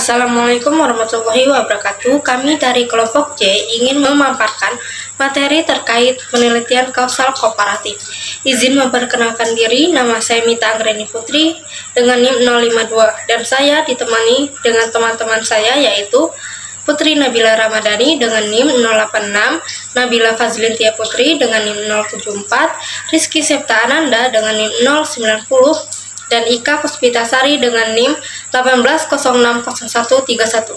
Assalamualaikum warahmatullahi wabarakatuh. Kami dari kelompok J ingin memaparkan materi terkait penelitian kausal komparatif. Izin memperkenalkan diri, nama saya Mita Anggreni Putri dengan NIM 052 dan saya ditemani dengan teman-teman saya yaitu Putri Nabila Ramadhani dengan NIM 086, Nabila Fazlintia Putri dengan NIM 074, Rizky Septa Ananda dengan NIM 090, dan Ika Puspitasari dengan NIM 18060131.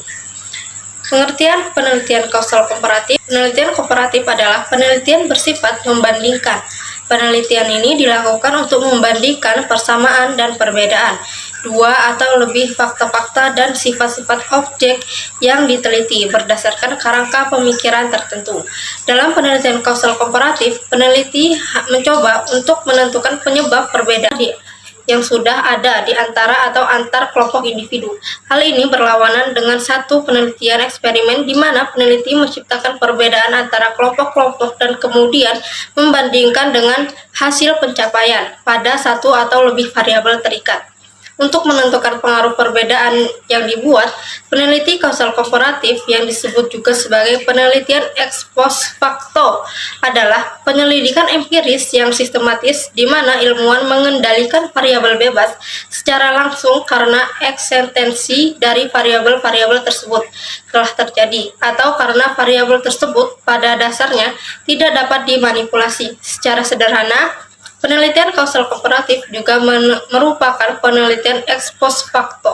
Pengertian penelitian kausal komparatif. Penelitian komparatif adalah penelitian bersifat membandingkan. Penelitian ini dilakukan untuk membandingkan persamaan dan perbedaan dua atau lebih fakta-fakta dan sifat-sifat objek yang diteliti berdasarkan kerangka pemikiran tertentu. Dalam penelitian kausal komparatif, peneliti mencoba untuk menentukan penyebab perbedaan yang sudah ada di antara atau antar kelompok individu. Hal ini berlawanan dengan satu penelitian eksperimen di mana peneliti menciptakan perbedaan antara kelompok-kelompok dan kemudian membandingkan dengan hasil pencapaian pada satu atau lebih variabel terikat. Untuk menentukan pengaruh perbedaan yang dibuat, peneliti kausal komparatif yang disebut juga sebagai penelitian ex post facto adalah penyelidikan empiris yang sistematis di mana ilmuwan mengendalikan variabel bebas secara langsung karena eksistensi dari variabel-variabel tersebut telah terjadi atau karena variabel tersebut pada dasarnya tidak dapat dimanipulasi. Secara sederhana, penelitian kausal komparatif juga merupakan penelitian ex post facto.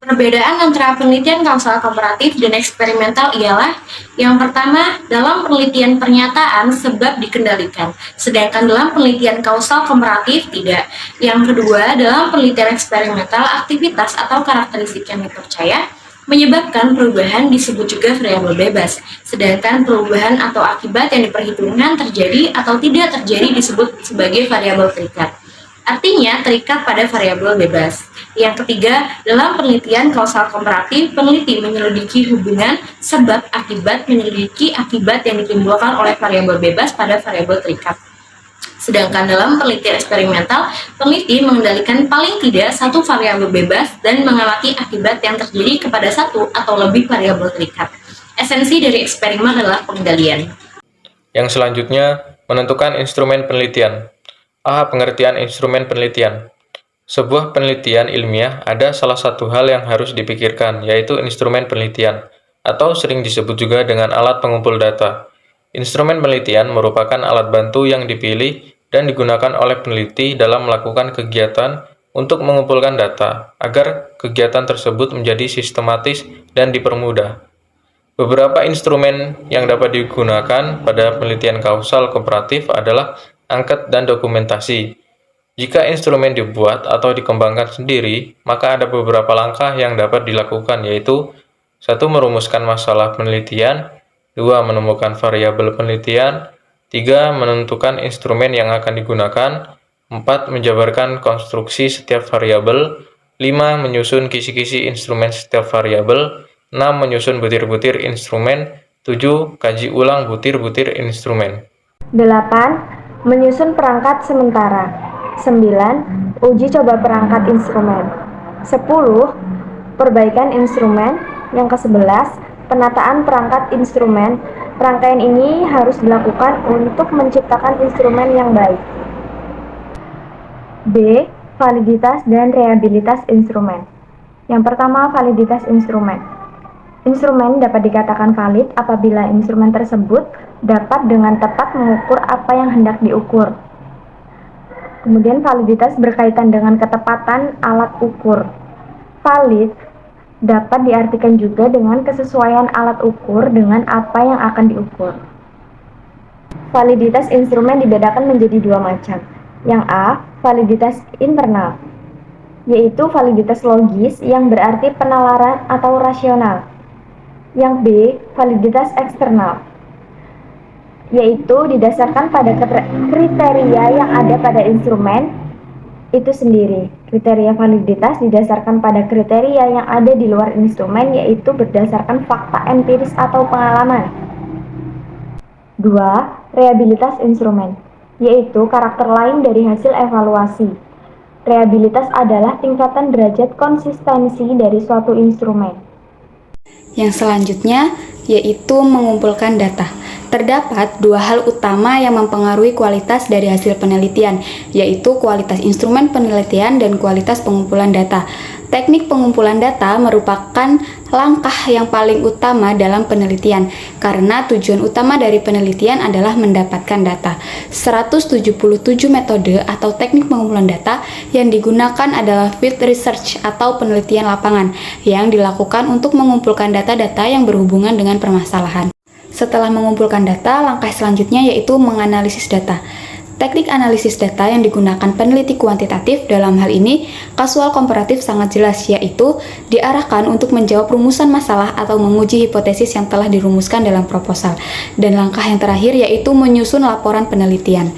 Perbedaan antara penelitian kausal komparatif dan eksperimental ialah yang pertama, dalam penelitian pernyataan sebab dikendalikan, sedangkan dalam penelitian kausal komparatif tidak. Yang kedua, dalam penelitian eksperimental aktivitas atau karakteristik yang dipercaya menyebabkan perubahan disebut juga variabel bebas, sedangkan perubahan atau akibat yang diperhitungkan terjadi atau tidak terjadi disebut sebagai variabel terikat. Artinya terikat pada variabel bebas. Yang ketiga, dalam penelitian kausal komparatif, peneliti menyelidiki hubungan sebab akibat menyelidiki akibat yang ditimbulkan oleh variabel bebas pada variabel terikat. Sedangkan dalam penelitian eksperimental, peneliti mengendalikan paling tidak satu variabel bebas dan mengamati akibat yang terjadi kepada satu atau lebih variabel terikat. Esensi dari eksperimen adalah pengendalian. Yang selanjutnya, menentukan instrumen penelitian. A. Pengertian instrumen penelitian. Sebuah penelitian ilmiah ada salah satu hal yang harus dipikirkan, yaitu instrumen penelitian, atau sering disebut juga dengan alat pengumpul data. Instrumen penelitian merupakan alat bantu yang dipilih dan digunakan oleh peneliti dalam melakukan kegiatan untuk mengumpulkan data, agar kegiatan tersebut menjadi sistematis dan dipermudah. Beberapa instrumen yang dapat digunakan pada penelitian kausal komparatif adalah angket dan dokumentasi. Jika instrumen dibuat atau dikembangkan sendiri, maka ada beberapa langkah yang dapat dilakukan, yaitu 1. Merumuskan masalah penelitian, 2. Menemukan variabel penelitian, 3. Menentukan instrumen yang akan digunakan, 4. Menjabarkan konstruksi setiap variabel, 5. Menyusun kisi-kisi instrumen setiap variabel, 6. Menyusun butir-butir instrumen, 7. Kaji ulang butir-butir instrumen. 8. Menyusun perangkat sementara. 9. Uji coba perangkat instrumen. 10. Perbaikan instrumen. Yang ke-11, penataan perangkat instrumen. Rangkaian ini harus dilakukan untuk menciptakan instrumen yang baik. B. Validitas dan reliabilitas instrumen. Yang pertama, validitas instrumen. Instrumen dapat dikatakan valid apabila instrumen tersebut dapat dengan tepat mengukur apa yang hendak diukur. Kemudian validitas berkaitan dengan ketepatan alat ukur. Valid dapat diartikan juga dengan kesesuaian alat ukur dengan apa yang akan diukur. Validitas instrumen dibedakan menjadi dua macam. Yang A, validitas internal, yaitu validitas logis yang berarti penalaran atau rasional. Yang B, validitas eksternal, yaitu didasarkan pada kriteria yang ada pada instrumen itu sendiri. Kriteria validitas didasarkan pada kriteria yang ada di luar instrumen, yaitu berdasarkan fakta empiris atau pengalaman. 2. Reliabilitas instrumen, yaitu karakter lain dari hasil evaluasi. Reliabilitas adalah tingkatan derajat konsistensi dari suatu instrumen. Yang selanjutnya yaitu mengumpulkan data. Terdapat dua hal utama yang mempengaruhi kualitas dari hasil penelitian, yaitu kualitas instrumen penelitian dan kualitas pengumpulan data. Teknik pengumpulan data merupakan langkah yang paling utama dalam penelitian, karena tujuan utama dari penelitian adalah mendapatkan data. 177 metode atau teknik pengumpulan data yang digunakan adalah field research atau penelitian lapangan, yang dilakukan untuk mengumpulkan data-data yang berhubungan dengan permasalahan. Setelah mengumpulkan data, langkah selanjutnya yaitu menganalisis data. Teknik analisis data yang digunakan peneliti kuantitatif dalam hal ini, kasual komparatif sangat jelas, yaitu diarahkan untuk menjawab rumusan masalah atau menguji hipotesis yang telah dirumuskan dalam proposal. Dan langkah yang terakhir yaitu menyusun laporan penelitian.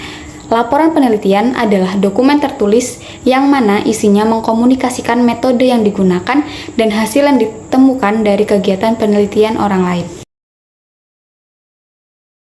Laporan penelitian adalah dokumen tertulis yang mana isinya mengkomunikasikan metode yang digunakan dan hasil yang ditemukan dari kegiatan penelitian orang lain.